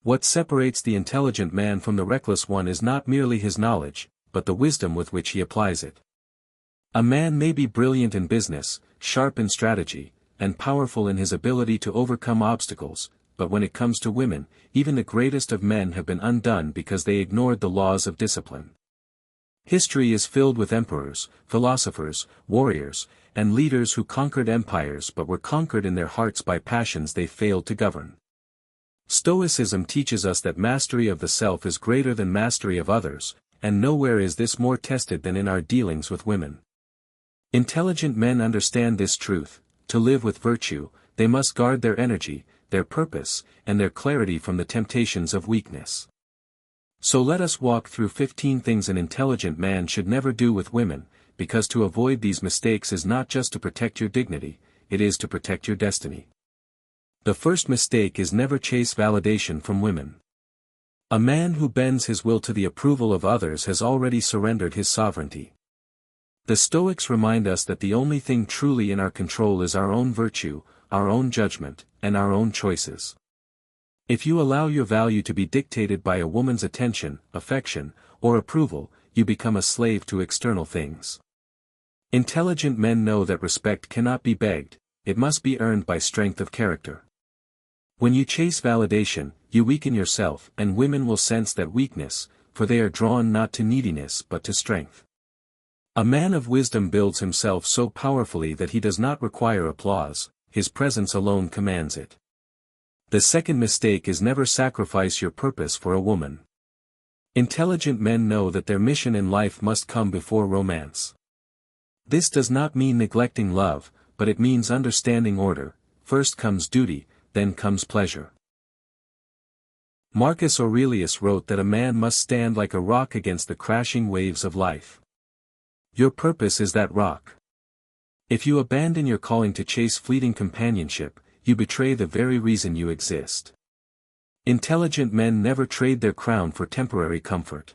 What separates the intelligent man from the reckless one is not merely his knowledge, but the wisdom with which he applies it. A man may be brilliant in business, sharp in strategy, and powerful in his ability to overcome obstacles, but when it comes to women, even the greatest of men have been undone because they ignored the laws of discipline. History is filled with emperors, philosophers, warriors, and leaders who conquered empires but were conquered in their hearts by passions they failed to govern. Stoicism teaches us that mastery of the self is greater than mastery of others, and nowhere is this more tested than in our dealings with women. Intelligent men understand this truth: to live with virtue, they must guard their energy, their purpose, and their clarity from the temptations of weakness. So let us walk through 15 things an intelligent man should never do with women, because to avoid these mistakes is not just to protect your dignity, it is to protect your destiny. The first mistake is never chase validation from women. A man who bends his will to the approval of others has already surrendered his sovereignty. The Stoics remind us that the only thing truly in our control is our own virtue, our own judgment, and our own choices. If you allow your value to be dictated by a woman's attention, affection, or approval, you become a slave to external things. Intelligent men know that respect cannot be begged, it must be earned by strength of character. When you chase validation, you weaken yourself, and women will sense that weakness, for they are drawn not to neediness but to strength. A man of wisdom builds himself so powerfully that he does not require applause, his presence alone commands it. The second mistake is never sacrifice your purpose for a woman. Intelligent men know that their mission in life must come before romance. This does not mean neglecting love, but it means understanding order: first comes duty, then comes pleasure. Marcus Aurelius wrote that a man must stand like a rock against the crashing waves of life. Your purpose is that rock. If you abandon your calling to chase fleeting companionship, you betray the very reason you exist. Intelligent men never trade their crown for temporary comfort.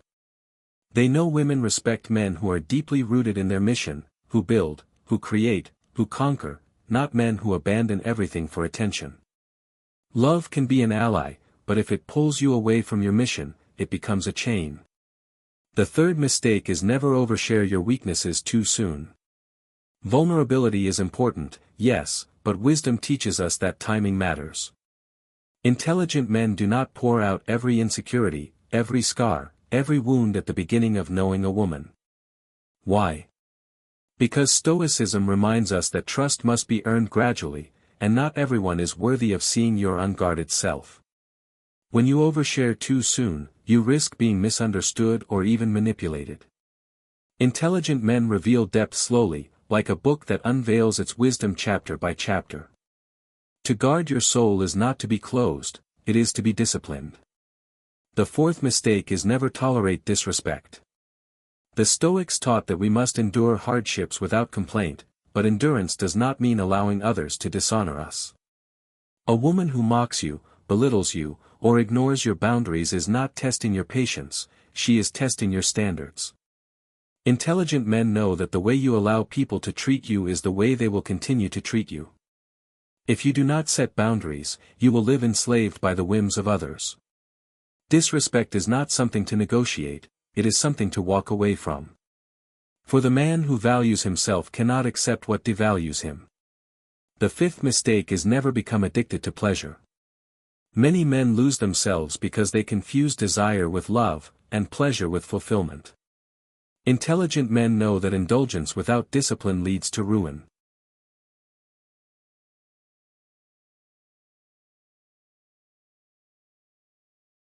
They know women respect men who are deeply rooted in their mission, who build, who create, who conquer, not men who abandon everything for attention. Love can be an ally, but if it pulls you away from your mission, it becomes a chain. The third mistake is never overshare your weaknesses too soon. Vulnerability is important, yes, but wisdom teaches us that timing matters. Intelligent men do not pour out every insecurity, every scar, every wound at the beginning of knowing a woman. Why? Because Stoicism reminds us that trust must be earned gradually, and not everyone is worthy of seeing your unguarded self. When you overshare too soon, you risk being misunderstood or even manipulated. Intelligent men reveal depth slowly, like a book that unveils its wisdom chapter by chapter. To guard your soul is not to be closed, it is to be disciplined. The fourth mistake is never tolerate disrespect. The Stoics taught that we must endure hardships without complaint, but endurance does not mean allowing others to dishonor us. A woman who mocks you, belittles you, or ignores your boundaries is not testing your patience, she is testing your standards. Intelligent men know that the way you allow people to treat you is the way they will continue to treat you. If you do not set boundaries, you will live enslaved by the whims of others. Disrespect is not something to negotiate, it is something to walk away from. For the man who values himself cannot accept what devalues him. The fifth mistake is never become addicted to pleasure. Many men lose themselves because they confuse desire with love, and pleasure with fulfillment. Intelligent men know that indulgence without discipline leads to ruin.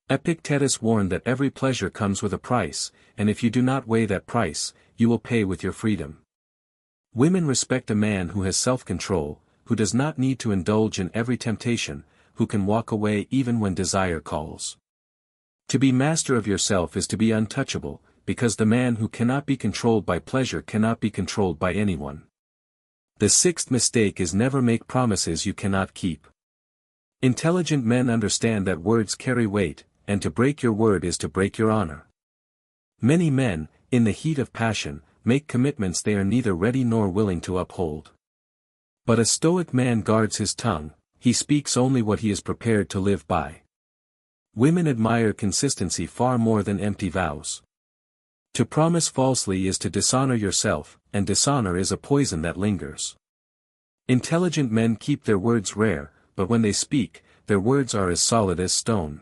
Epictetus warned that every pleasure comes with a price, and if you do not weigh that price, you will pay with your freedom. Women respect a man who has self-control, who does not need to indulge in every temptation, who can walk away even when desire calls. To be master of yourself is to be untouchable, because the man who cannot be controlled by pleasure cannot be controlled by anyone. The sixth mistake is never make promises you cannot keep. Intelligent men understand that words carry weight, and to break your word is to break your honor. Many men, in the heat of passion, make commitments they are neither ready nor willing to uphold. But a Stoic man guards his tongue, he speaks only what he is prepared to live by. Women admire consistency far more than empty vows. To promise falsely is to dishonor yourself, and dishonor is a poison that lingers. Intelligent men keep their words rare, but when they speak, their words are as solid as stone.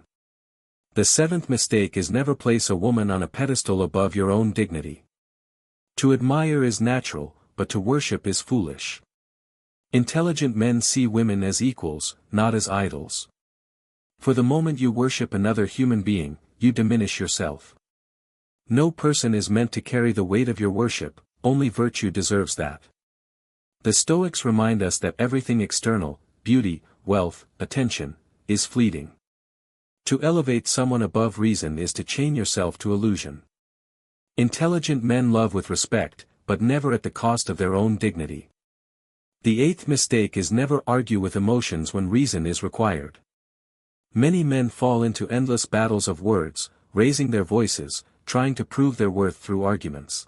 The seventh mistake is never place a woman on a pedestal above your own dignity. To admire is natural, but to worship is foolish. Intelligent men see women as equals, not as idols. For the moment you worship another human being, you diminish yourself. No person is meant to carry the weight of your worship, only virtue deserves that. The Stoics remind us that everything external, beauty, wealth, attention, is fleeting. To elevate someone above reason is to chain yourself to illusion. Intelligent men love with respect, but never at the cost of their own dignity. The eighth mistake is never argue with emotions when reason is required. Many men fall into endless battles of words, raising their voices, trying to prove their worth through arguments.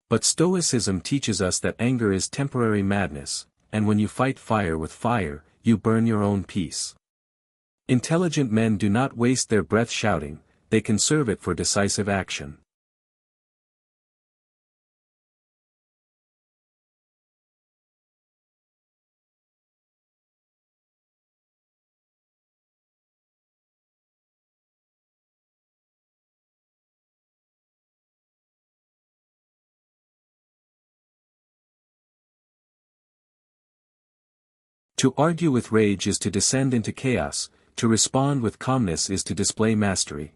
But Stoicism teaches us that anger is temporary madness, and when you fight fire with fire, you burn your own peace. Intelligent men do not waste their breath shouting, they conserve it for decisive action. To argue with rage is to descend into chaos, to respond with calmness is to display mastery.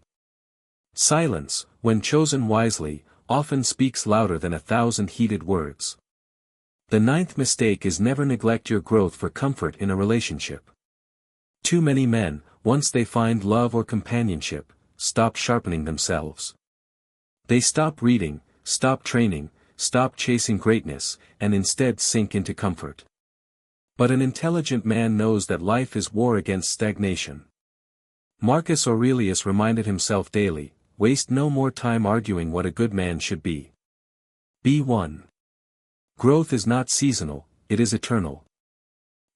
Silence, when chosen wisely, often speaks louder than 1,000 heated words. The ninth mistake is never neglect your growth for comfort in a relationship. Too many men, once they find love or companionship, stop sharpening themselves. They stop reading, stop training, stop chasing greatness, and instead sink into comfort. But an intelligent man knows that life is war against stagnation. Marcus Aurelius reminded himself daily, waste no more time arguing what a good man should be. B1. Growth is not seasonal, it is eternal.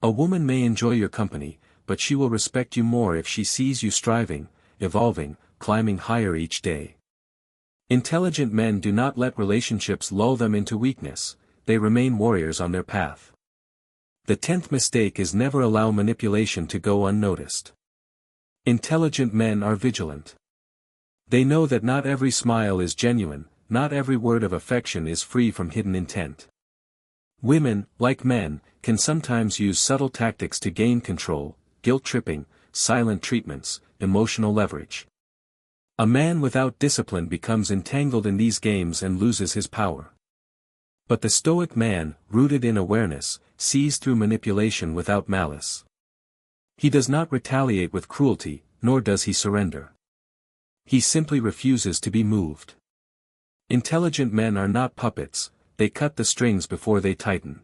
A woman may enjoy your company, but she will respect you more if she sees you striving, evolving, climbing higher each day. Intelligent men do not let relationships lull them into weakness, they remain warriors on their path. The 10th mistake is never allow manipulation to go unnoticed. Intelligent men are vigilant. They know that not every smile is genuine, not every word of affection is free from hidden intent. Women, like men, can sometimes use subtle tactics to gain control, guilt-tripping, silent treatments, emotional leverage. A man without discipline becomes entangled in these games and loses his power. But the Stoic man, rooted in awareness, sees through manipulation without malice. He does not retaliate with cruelty, nor does he surrender. He simply refuses to be moved. Intelligent men are not puppets, they cut the strings before they tighten.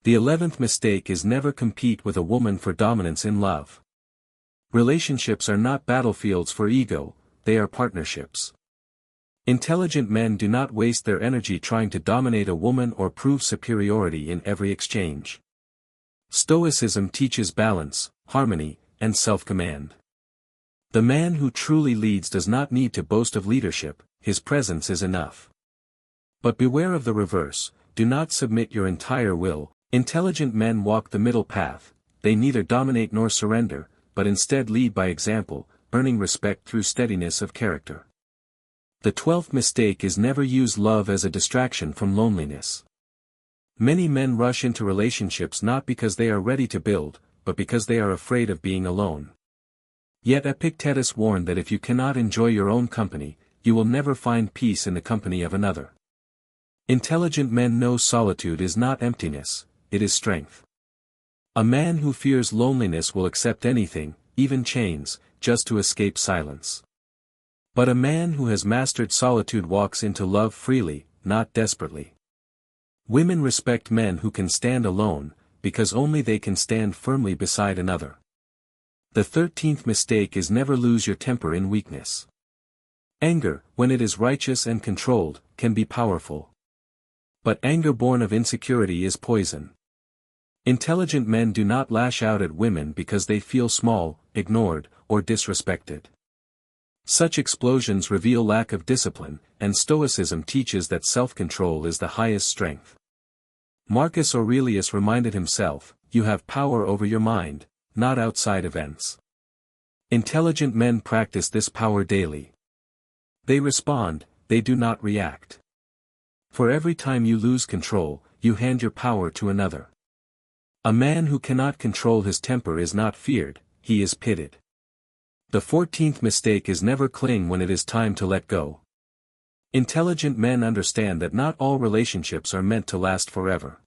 The 11th mistake is never compete with a woman for dominance in love. Relationships are not battlefields for ego, they are partnerships. Intelligent men do not waste their energy trying to dominate a woman or prove superiority in every exchange. Stoicism teaches balance, harmony, and self-command. The man who truly leads does not need to boast of leadership, his presence is enough. But beware of the reverse, do not submit your entire will. Intelligent men walk the middle path, they neither dominate nor surrender, but instead lead by example, earning respect through steadiness of character. The 12th mistake is never use love as a distraction from loneliness. Many men rush into relationships not because they are ready to build, but because they are afraid of being alone. Yet Epictetus warned that if you cannot enjoy your own company, you will never find peace in the company of another. Intelligent men know solitude is not emptiness, it is strength. A man who fears loneliness will accept anything, even chains, just to escape silence. But a man who has mastered solitude walks into love freely, not desperately. Women respect men who can stand alone, because only they can stand firmly beside another. The 13th mistake is never lose your temper in weakness. Anger, when it is righteous and controlled, can be powerful. But anger born of insecurity is poison. Intelligent men do not lash out at women because they feel small, ignored, or disrespected. Such explosions reveal lack of discipline, and Stoicism teaches that self-control is the highest strength. Marcus Aurelius reminded himself, "You have power over your mind, not outside events." Intelligent men practice this power daily. They respond, they do not react. For every time you lose control, you hand your power to another. A man who cannot control his temper is not feared, he is pitied. The 14th mistake is never cling when it is time to let go. Intelligent men understand that not all relationships are meant to last forever.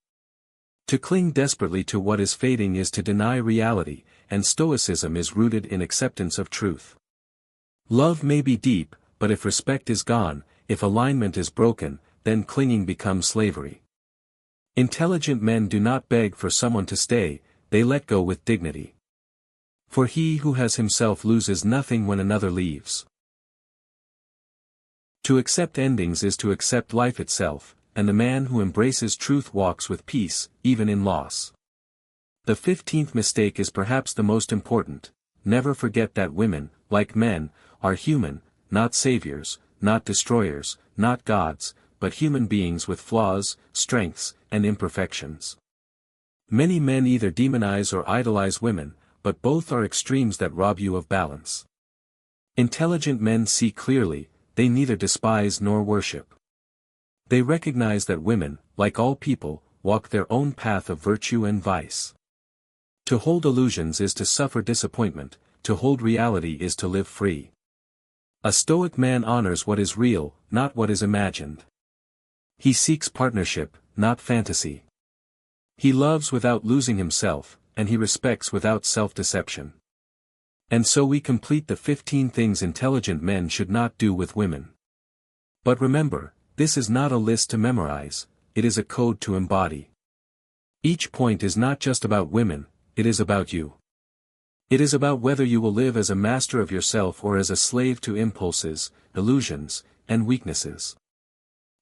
To cling desperately to what is fading is to deny reality, and Stoicism is rooted in acceptance of truth. Love may be deep, but if respect is gone, if alignment is broken, then clinging becomes slavery. Intelligent men do not beg for someone to stay, they let go with dignity. For he who has himself loses nothing when another leaves. To accept endings is to accept life itself, and the man who embraces truth walks with peace, even in loss. The 15th mistake is perhaps the most important. Never forget that women, like men, are human, not saviors, not destroyers, not gods, but human beings with flaws, strengths, and imperfections. Many men either demonize or idolize women, but both are extremes that rob you of balance. Intelligent men see clearly, they neither despise nor worship. They recognize that women, like all people, walk their own path of virtue and vice. To hold illusions is to suffer disappointment, to hold reality is to live free. A Stoic man honors what is real, not what is imagined. He seeks partnership, not fantasy. He loves without losing himself, and he respects without self-deception. And so we complete the 15 things intelligent men should not do with women. But remember, this is not a list to memorize, it is a code to embody. Each point is not just about women, it is about you. It is about whether you will live as a master of yourself or as a slave to impulses, illusions, and weaknesses.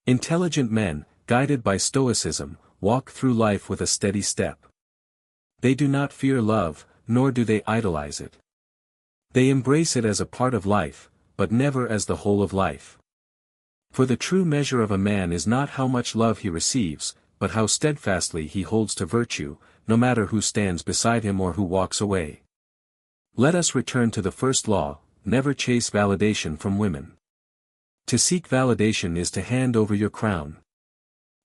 Intelligent men, guided by Stoicism, walk through life with a steady step. They do not fear love, nor do they idolize it. They embrace it as a part of life, but never as the whole of life. For the true measure of a man is not how much love he receives, but how steadfastly he holds to virtue, no matter who stands beside him or who walks away. Let us return to the first law, never chase validation from women. To seek validation is to hand over your crown.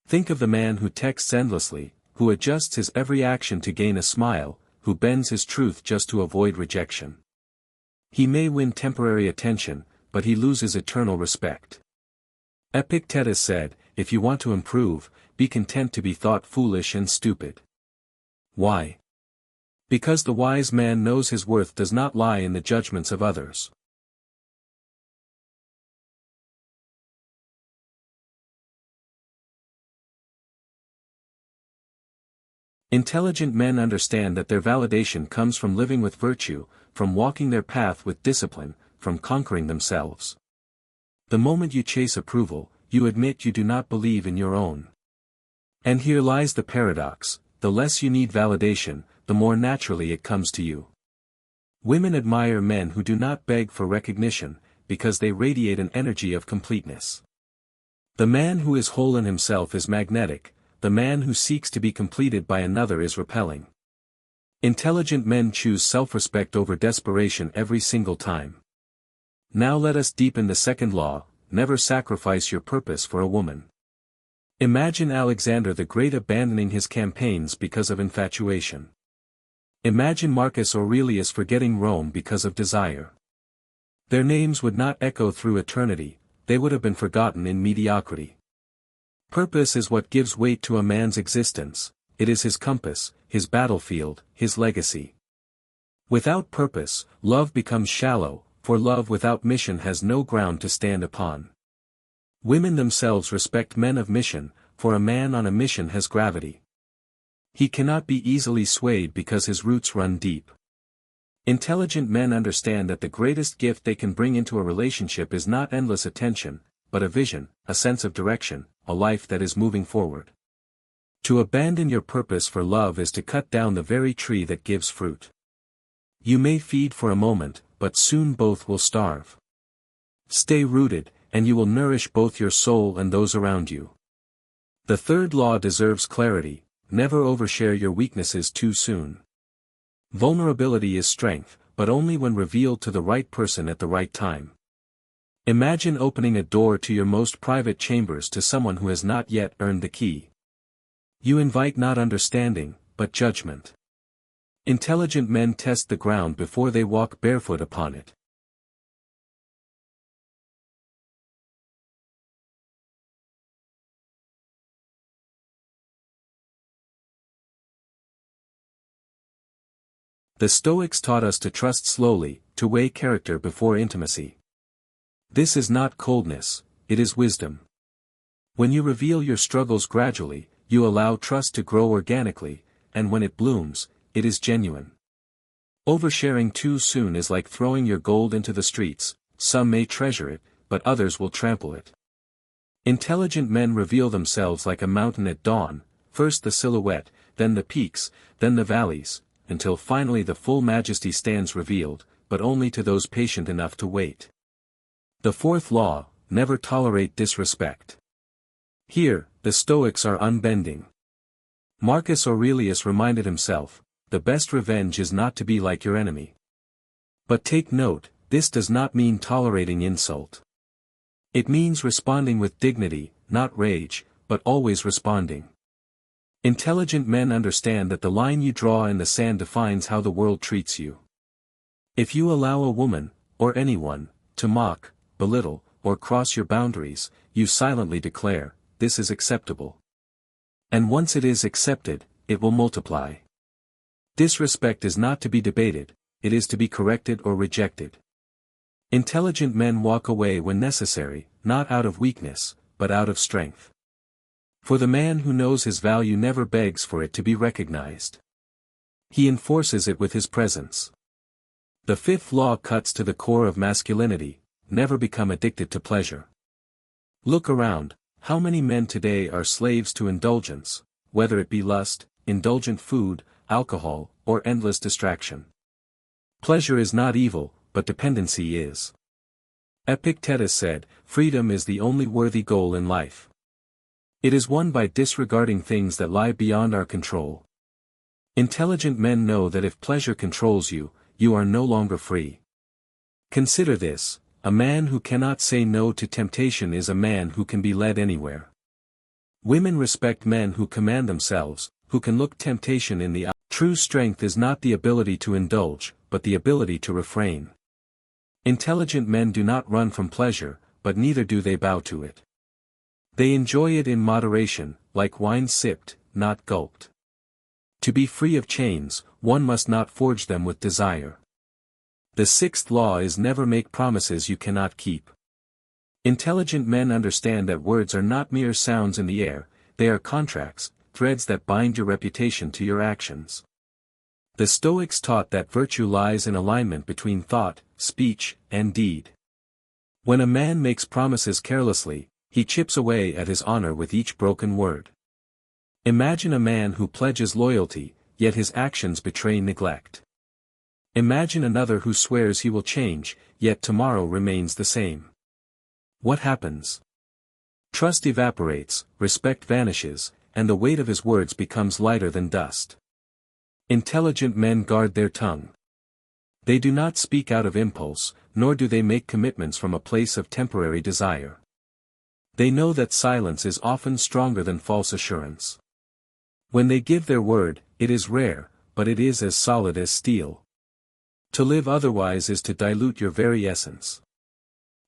Think of the man who texts endlessly, who adjusts his every action to gain a smile, who bends his truth just to avoid rejection. He may win temporary attention, but he loses eternal respect. Epictetus said, "If you want to improve, be content to be thought foolish and stupid." Why? Because the wise man knows his worth does not lie in the judgments of others. Intelligent men understand that their validation comes from living with virtue, from walking their path with discipline, from conquering themselves. The moment you chase approval, you admit you do not believe in your own. And here lies the paradox, the less you need validation, the more naturally it comes to you. Women admire men who do not beg for recognition, because they radiate an energy of completeness. The man who is whole in himself is magnetic, the man who seeks to be completed by another is repelling. Intelligent men choose self-respect over desperation every single time. Now let us deepen the second law, never sacrifice your purpose for a woman. Imagine Alexander the Great abandoning his campaigns because of infatuation. Imagine Marcus Aurelius forgetting Rome because of desire. Their names would not echo through eternity, they would have been forgotten in mediocrity. Purpose is what gives weight to a man's existence, it is his compass, his battlefield, his legacy. Without purpose, love becomes shallow, for love without mission has no ground to stand upon. Women themselves respect men of mission, for a man on a mission has gravity. He cannot be easily swayed because his roots run deep. Intelligent men understand that the greatest gift they can bring into a relationship is not endless attention, but a vision, a sense of direction, a life that is moving forward. To abandon your purpose for love is to cut down the very tree that gives fruit. You may feed for a moment, but soon both will starve. Stay rooted, and you will nourish both your soul and those around you. The third law deserves clarity: never overshare your weaknesses too soon. Vulnerability is strength, but only when revealed to the right person at the right time. Imagine opening a door to your most private chambers to someone who has not yet earned the key. You invite not understanding, but judgment. Intelligent men test the ground before they walk barefoot upon it. The Stoics taught us to trust slowly, to weigh character before intimacy. This is not coldness, it is wisdom. When you reveal your struggles gradually, you allow trust to grow organically, and when it blooms, it is genuine. Oversharing too soon is like throwing your gold into the streets. Some may treasure it, but others will trample it. Intelligent men reveal themselves like a mountain at dawn, first the silhouette, then the peaks, then the valleys, until finally the full majesty stands revealed, but only to those patient enough to wait. The fourth law: never tolerate disrespect. Here, the Stoics are unbending. Marcus Aurelius reminded himself, the best revenge is not to be like your enemy. But take note, this does not mean tolerating insult. It means responding with dignity, not rage, but always responding. Intelligent men understand that the line you draw in the sand defines how the world treats you. If you allow a woman, or anyone, to mock, belittle, or cross your boundaries, you silently declare, this is acceptable. And once it is accepted, it will multiply. Disrespect is not to be debated, it is to be corrected or rejected. Intelligent men walk away when necessary, not out of weakness, but out of strength. For the man who knows his value never begs for it to be recognized. He enforces it with his presence. The fifth law cuts to the core of masculinity: never become addicted to pleasure. Look around, how many men today are slaves to indulgence, whether it be lust, indulgent food, alcohol, or endless distraction. Pleasure is not evil, but dependency is. Epictetus said, freedom is the only worthy goal in life. It is won by disregarding things that lie beyond our control. Intelligent men know that if pleasure controls you, you are no longer free. Consider this: a man who cannot say no to temptation is a man who can be led anywhere. Women respect men who command themselves, who can look temptation in the eye. True strength is not the ability to indulge, but the ability to refrain. Intelligent men do not run from pleasure, but neither do they bow to it. They enjoy it in moderation, like wine sipped, not gulped. To be free of chains, one must not forge them with desire. The sixth law is never make promises you cannot keep. Intelligent men understand that words are not mere sounds in the air, they are contracts, threads that bind your reputation to your actions. The Stoics taught that virtue lies in alignment between thought, speech, and deed. When a man makes promises carelessly, he chips away at his honor with each broken word. Imagine a man who pledges loyalty, yet his actions betray neglect. Imagine another who swears he will change, yet tomorrow remains the same. What happens? Trust evaporates, respect vanishes, and the weight of his words becomes lighter than dust. Intelligent men guard their tongue. They do not speak out of impulse, nor do they make commitments from a place of temporary desire. They know that silence is often stronger than false assurance. When they give their word, it is rare, but it is as solid as steel. To live otherwise is to dilute your very essence.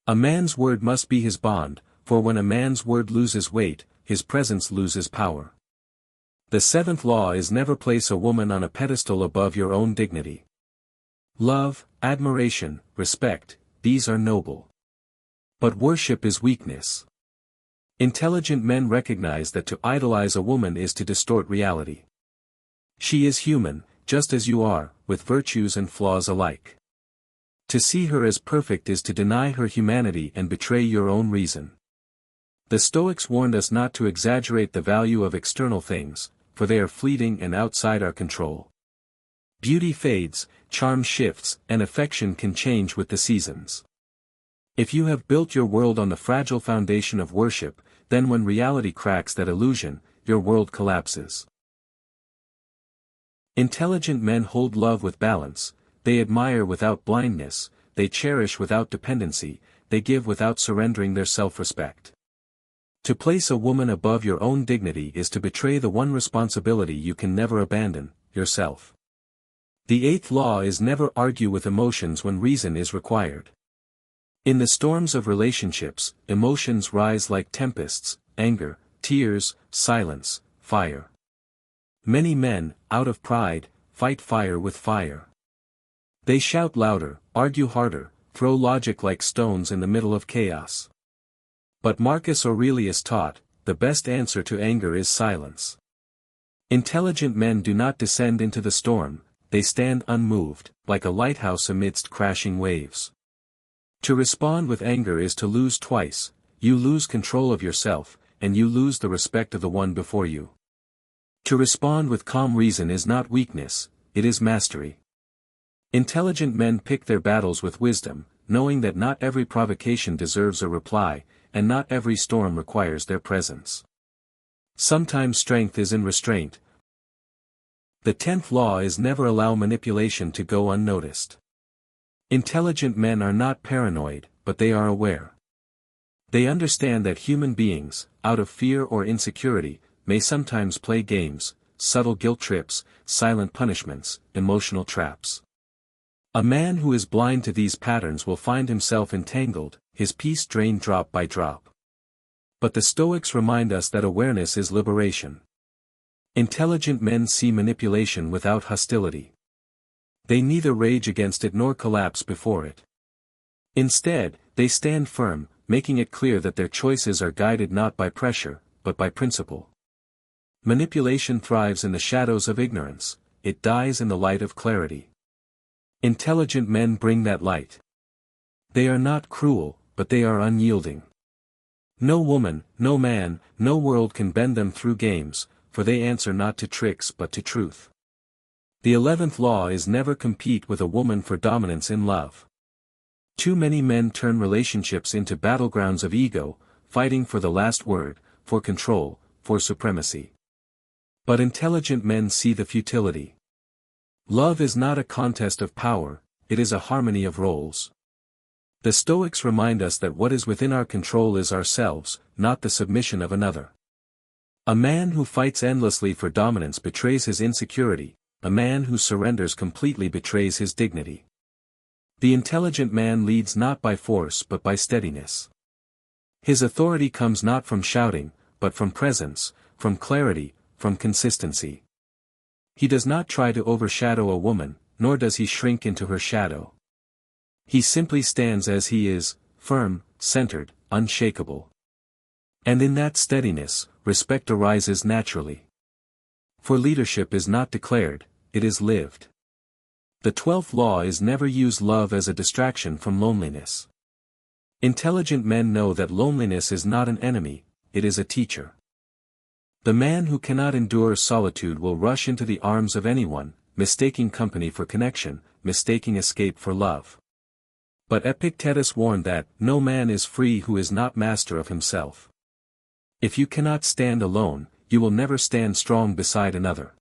A man's word must be his bond, for when a man's word loses weight, his presence loses power. The seventh law is never place a woman on a pedestal above your own dignity. Love, admiration, respect, these are noble. But worship is weakness. Intelligent men recognize that to idolize a woman is to distort reality. She is human, just as you are, with virtues and flaws alike. To see her as perfect is to deny her humanity and betray your own reason. The Stoics warned us not to exaggerate the value of external things, for they are fleeting and outside our control. Beauty fades, charm shifts, and affection can change with the seasons. If you have built your world on the fragile foundation of worship, then when reality cracks that illusion, your world collapses. Intelligent men hold love with balance, they admire without blindness, they cherish without dependency, they give without surrendering their self-respect. To place a woman above your own dignity is to betray the one responsibility you can never abandon, yourself. The eighth law is never argue with emotions when reason is required. In the storms of relationships, emotions rise like tempests, anger, tears, silence, fire. Many men, out of pride, fight fire with fire. They shout louder, argue harder, throw logic like stones in the middle of chaos. But Marcus Aurelius taught, the best answer to anger is silence. Intelligent men do not descend into the storm, they stand unmoved, like a lighthouse amidst crashing waves. To respond with anger is to lose twice, you lose control of yourself, and you lose the respect of the one before you. To respond with calm reason is not weakness, it is mastery. Intelligent men pick their battles with wisdom, knowing that not every provocation deserves a reply, and not every storm requires their presence. Sometimes strength is in restraint. The 10th law is never allow manipulation to go unnoticed. Intelligent men are not paranoid, but they are aware. They understand that human beings, out of fear or insecurity, may sometimes play games, subtle guilt trips, silent punishments, emotional traps. A man who is blind to these patterns will find himself entangled, his peace drained drop by drop. But the Stoics remind us that awareness is liberation. Intelligent men see manipulation without hostility. They neither rage against it nor collapse before it. Instead, they stand firm, making it clear that their choices are guided not by pressure, but by principle. Manipulation thrives in the shadows of ignorance, it dies in the light of clarity. Intelligent men bring that light. They are not cruel, but they are unyielding. No woman, no man, no world can bend them through games, for they answer not to tricks but to truth. The 11th law is never compete with a woman for dominance in love. Too many men turn relationships into battlegrounds of ego, fighting for the last word, for control, for supremacy. But intelligent men see the futility. Love is not a contest of power, it is a harmony of roles. The Stoics remind us that what is within our control is ourselves, not the submission of another. A man who fights endlessly for dominance betrays his insecurity, a man who surrenders completely betrays his dignity. The intelligent man leads not by force but by steadiness. His authority comes not from shouting, but from presence, from clarity, from consistency. He does not try to overshadow a woman, nor does he shrink into her shadow. He simply stands as he is, firm, centered, unshakable. And in that steadiness, respect arises naturally. For leadership is not declared, it is lived. The 12th law is never use love as a distraction from loneliness. Intelligent men know that loneliness is not an enemy, it is a teacher. The man who cannot endure solitude will rush into the arms of anyone, mistaking company for connection, mistaking escape for love. But Epictetus warned that, no man is free who is not master of himself. If you cannot stand alone, you will never stand strong beside another.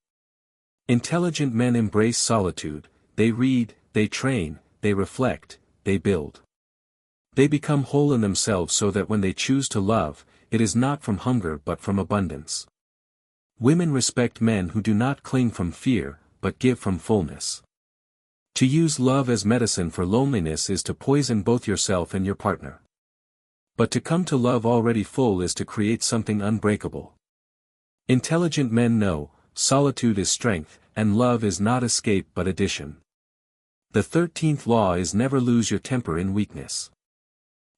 Intelligent men embrace solitude, they read, they train, they reflect, they build. They become whole in themselves so that when they choose to love, it is not from hunger but from abundance. Women respect men who do not cling from fear, but give from fullness. To use love as medicine for loneliness is to poison both yourself and your partner. But to come to love already full is to create something unbreakable. Intelligent men know, solitude is strength, and love is not escape but addition. The 13th law is never lose your temper in weakness.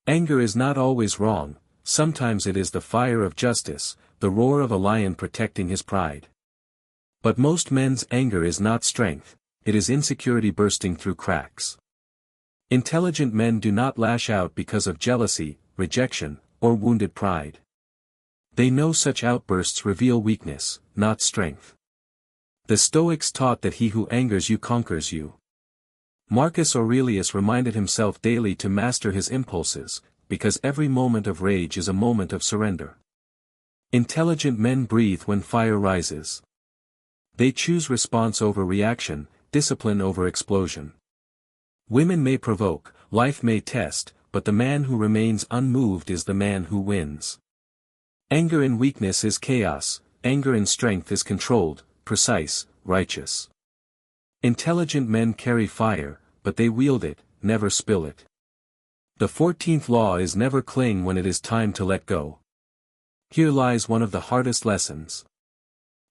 Anger is not always wrong, sometimes it is the fire of justice, the roar of a lion protecting his pride. But most men's anger is not strength, it is insecurity bursting through cracks. Intelligent men do not lash out because of jealousy, rejection, or wounded pride. They know such outbursts reveal weakness, not strength. The Stoics taught that he who angers you conquers you. Marcus Aurelius reminded himself daily to master his impulses, because every moment of rage is a moment of surrender. Intelligent men breathe when fire rises. They choose response over reaction, discipline over explosion. Women may provoke, life may test, but the man who remains unmoved is the man who wins. Anger in weakness is chaos, anger in strength is controlled, precise, righteous. Intelligent men carry fire, but they wield it, never spill it. The 14th law is never cling when it is time to let go. Here lies one of the hardest lessons.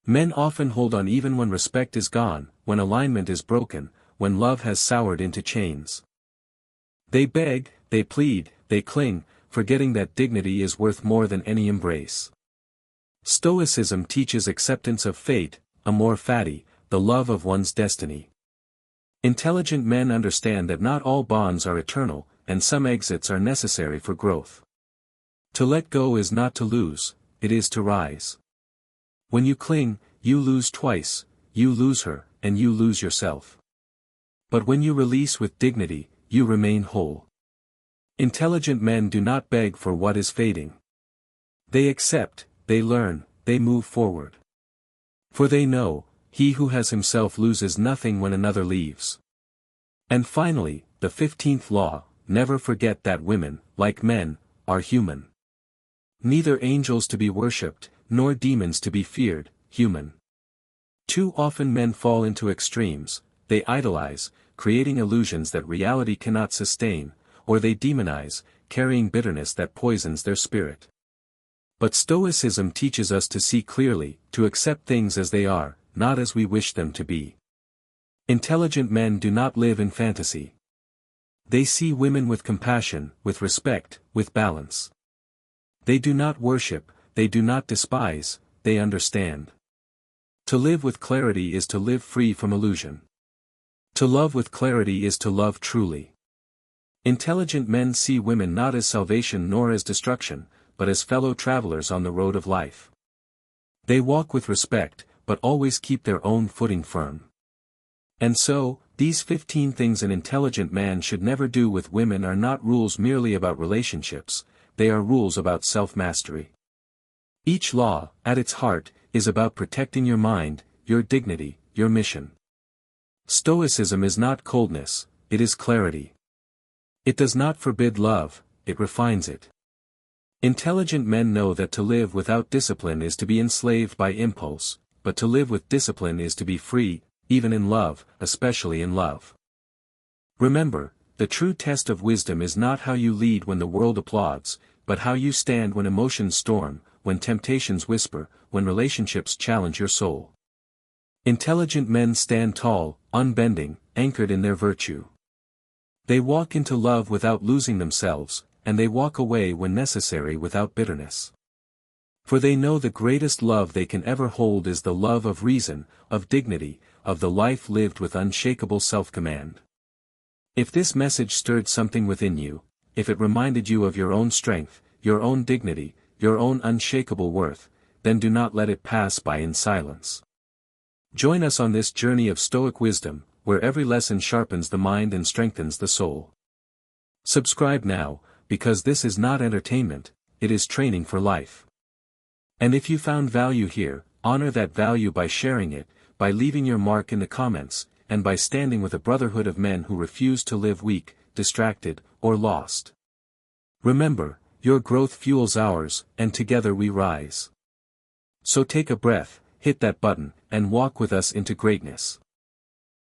Men often hold on even when respect is gone, when alignment is broken, when love has soured into chains. They beg, they plead, they cling, forgetting that dignity is worth more than any embrace. Stoicism teaches acceptance of fate, amor fati, the love of one's destiny. Intelligent men understand that not all bonds are eternal, and some exits are necessary for growth. To let go is not to lose, it is to rise. When you cling, you lose twice, you lose her, and you lose yourself. But when you release with dignity, you remain whole. Intelligent men do not beg for what is fading. They accept, they learn, they move forward. For they know, he who has himself loses nothing when another leaves. And finally, the 15th law, never forget that women, like men, are human. Neither angels to be worshipped, nor demons to be feared, human. Too often men fall into extremes, they idolize, creating illusions that reality cannot sustain, or they demonize, carrying bitterness that poisons their spirit. But Stoicism teaches us to see clearly, to accept things as they are, not as we wish them to be. Intelligent men do not live in fantasy. They see women with compassion, with respect, with balance. They do not worship, they do not despise, they understand. To live with clarity is to live free from illusion. To love with clarity is to love truly. Intelligent men see women not as salvation nor as destruction, but as fellow travelers on the road of life. They walk with respect, but always keep their own footing firm. And so, these 15 things an intelligent man should never do with women are not rules merely about relationships, they are rules about self-mastery. Each law, at its heart, is about protecting your mind, your dignity, your mission. Stoicism is not coldness, it is clarity. It does not forbid love, it refines it. Intelligent men know that to live without discipline is to be enslaved by impulse, but to live with discipline is to be free, even in love, especially in love. Remember, the true test of wisdom is not how you lead when the world applauds, but how you stand when emotions storm, when temptations whisper, when relationships challenge your soul. Intelligent men stand tall, unbending, anchored in their virtue. They walk into love without losing themselves, and they walk away when necessary without bitterness. For they know the greatest love they can ever hold is the love of reason, of dignity, of the life lived with unshakable self-command. If this message stirred something within you, if it reminded you of your own strength, your own dignity, your own unshakable worth, then do not let it pass by in silence. Join us on this journey of Stoic wisdom, where every lesson sharpens the mind and strengthens the soul. Subscribe now, because this is not entertainment, it is training for life. And if you found value here, honor that value by sharing it, by leaving your mark in the comments, and by standing with a brotherhood of men who refuse to live weak, distracted, or lost. Remember, your growth fuels ours, and together we rise. So take a breath, hit that button, and walk with us into greatness.